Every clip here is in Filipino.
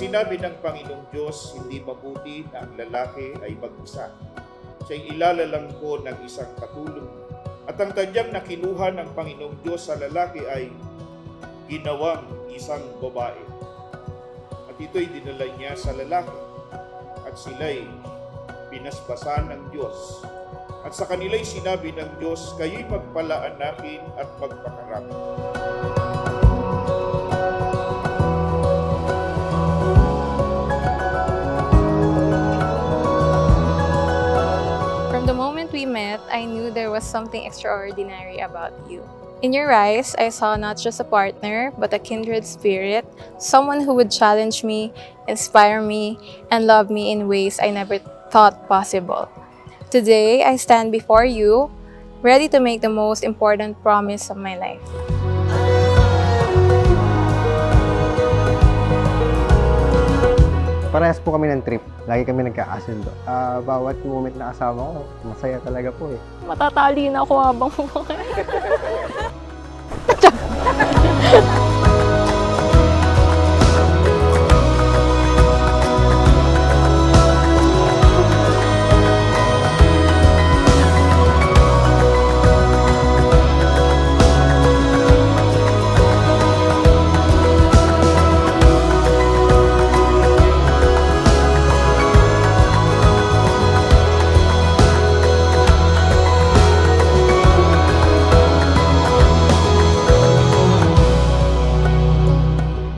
sinabi ng Panginoong Diyos, hindi mabuti na ang lalaki ay mag-isa. Siya'y ilalalang ko ng isang katulong. At ang tadyang na kinuha ng Panginoong Diyos sa lalaki ay ginawang isang babae. At ito'y dinala niya sa lalaki. At sila'y pinasbasan ng Diyos. At sa kanila'y sinabi ng Diyos, kayo'y magpalaanakin at magpakarami. From the moment we met, I knew there was something extraordinary about you. In your eyes, I saw not just a partner, but a kindred spirit, someone who would challenge me, inspire me, and love me in ways I never thought possible. Today, I stand before you, ready to make the most important promise of my life. Parehas po kami ng trip. Lagi kami nagkakasundo. Bawat moment na kasama ko, masaya talaga po eh. Matatali na ako habang kumakain.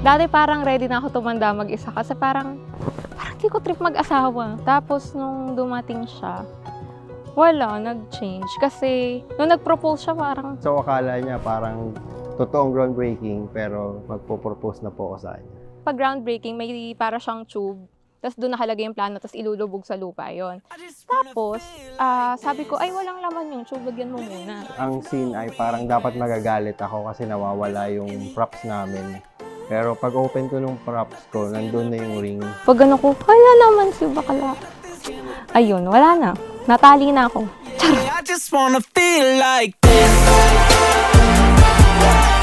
Dati parang ready na ako tumanda mag-isa kasi parang di ko trip mag-asawa. Tapos nung dumating siya, wala, nag-change. Kasi nung nag-propose siya parang, So akala niya parang totoong groundbreaking pero magpo-propose na po ako sa kanya. pag groundbreaking, may para siyang tube. Tapos doon nakalagay yung plano, tapos ilulubog sa lupa yon. Tapos, sabi ko, ay walang laman yung tube, lagyan mo muna. Ang scene ay parang dapat magagalit ako kasi nawawala yung props namin. Pero pag open ko nung props ko, nandun na yung ring. Pag ano ko, wala naman si bakla. Ayun, wala na. Natali na ako. I just wanna feel like this.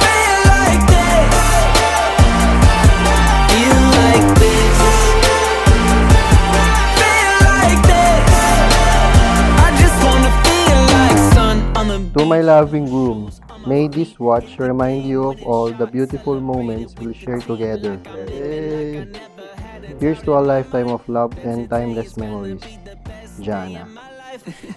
Feel like this. Feel like this. Feel like this. I just wanna feel like sun on the To my loving groom, may this watch remind you of all the beautiful moments we'll share together. Hey. Here's to a lifetime of love and timeless memories. Jana.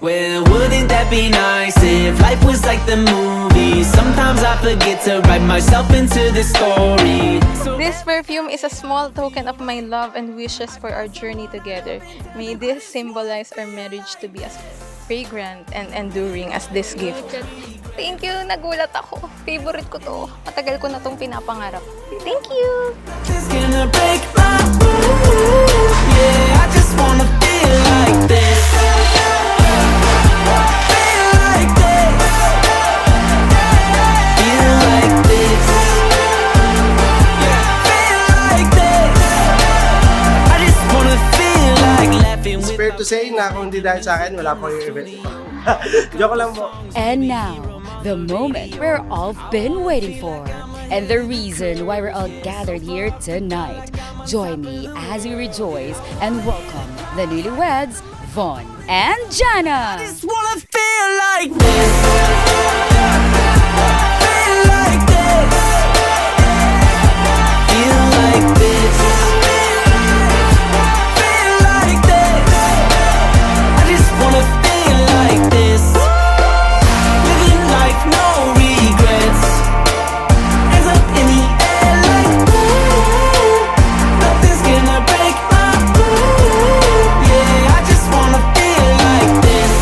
Well, wouldn't that be nice if life was like the movies? Sometimes I forget to write myself into the story. This perfume is a small token of my love and wishes for our journey together. May this symbolize our marriage to be as fragrant and enduring as this gift. Thank you! Nagulat ako. Favorite ko to. Matagal ko na tong pinapangarap. Thank you! It's gonna break my mood. Yeah, I just wanna feel like this. Feel like this. Feel like this. Yeah, feel like this. I just wanna feel like laughing It's with fair to say na kung hindi dahil sa akin, wala pang yung event. Joke lang po. And now, the moment we're all been waiting for, and the reason why we're all gathered here tonight. Join me as we rejoice and welcome the newlyweds, Von and Jana. just wanna feel like this. Feel like this. Feel like this. Feel like this. I just wanna feel like this. Living life, no regrets. Hands up in the air like ooh. Nothing's gonna break my mood. Yeah, I just wanna feel like this.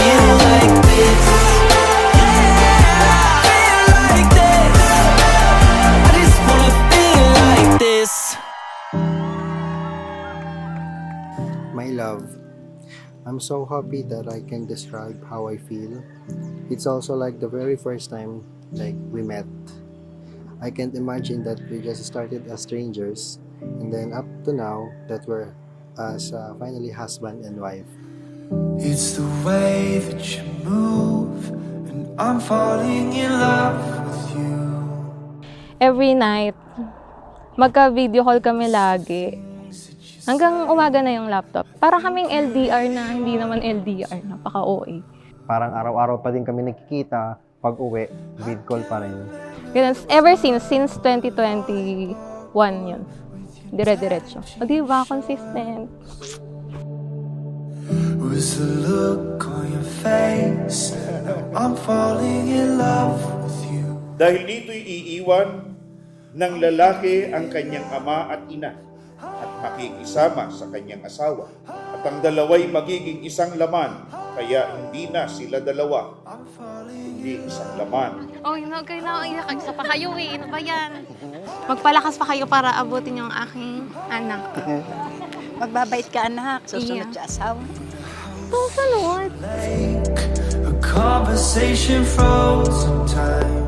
Feel like this. Feel like this. I just wanna feel like this. My love, I'm so happy that I can describe how I feel. It's also like the very first time we met. I can't imagine that we just started as strangers and then up to now that we're as finally husband and wife. It's the way that you move, and I'm falling in love with Every night, magka-video call kami lagi. Hanggang umaga na yung laptop. Para kaming LDR na hindi naman LDR. Napaka-OA. Parang araw-araw pa din kami nakikita. Pag uwi, vid call pa rin. Ganun. Ever since 2021 yun. Dire-diretso. O diba, consistent. Was the look on your face? I'm falling in love with you. Dahil dito'y iiwan ng lalaki ang kanyang ama at ina at makikisama sa kanyang asawa. At ang dalawa'y magiging isang laman, kaya hindi na sila dalawa, hindi isang laman. Oh, kailangan iyak. Isa pa kayo eh. Ano ba yan? Magpalakas pa kayo para abutin yung aking anak. Magbabait ka, anak. Susunod Iya. sa asawa. Susunod. A conversation froze in time.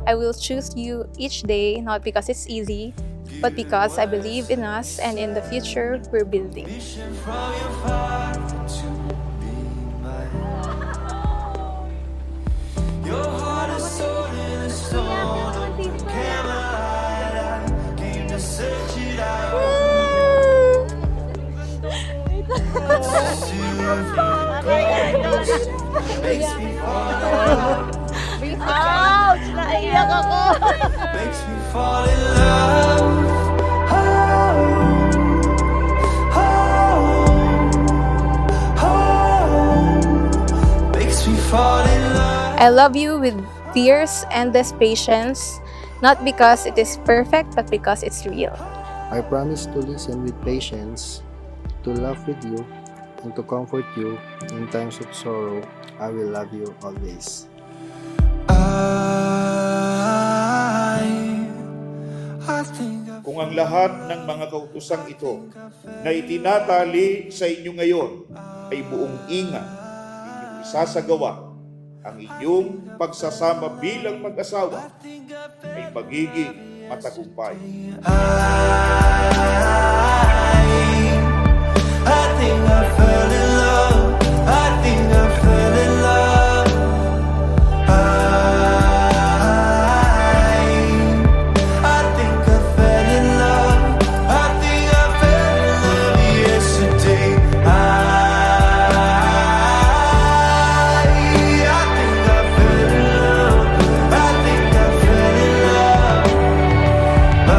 I will choose you each day, not because it's easy, but because I believe in us and in the future we're building. From your father to be mine. Your heart is sold in a stone. Camelot, I came to search it out. Makes me fall in love. Ouch! Naiyak ako! Makes me fall in love. Oh, oh, oh. Makes me fall in love. I love you with fierce, endless patience, not because it is perfect, but because it's real. I promise to listen with patience, to laugh with you, and to comfort you in times of sorrow. I will love you always. I think I've Kung ang lahat ng mga kautosang ito na itinatali sa inyo ngayon ay buong ingat, inyong isasagawa, ang inyong pagsasama bilang mag-asawa ay magiging matagumpay. I think I fell in love. I think I fell in love. I think I fell in love. I think I fell in love yesterday. I think I fell in love. I think I fell in love. I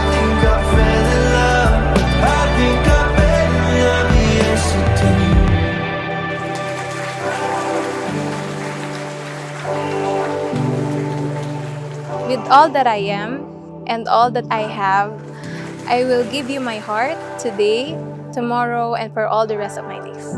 think I fell in love. I think I fell in love yesterday. With all that I am and all that I have, I will give you my heart today, tomorrow, and for all the rest of my days.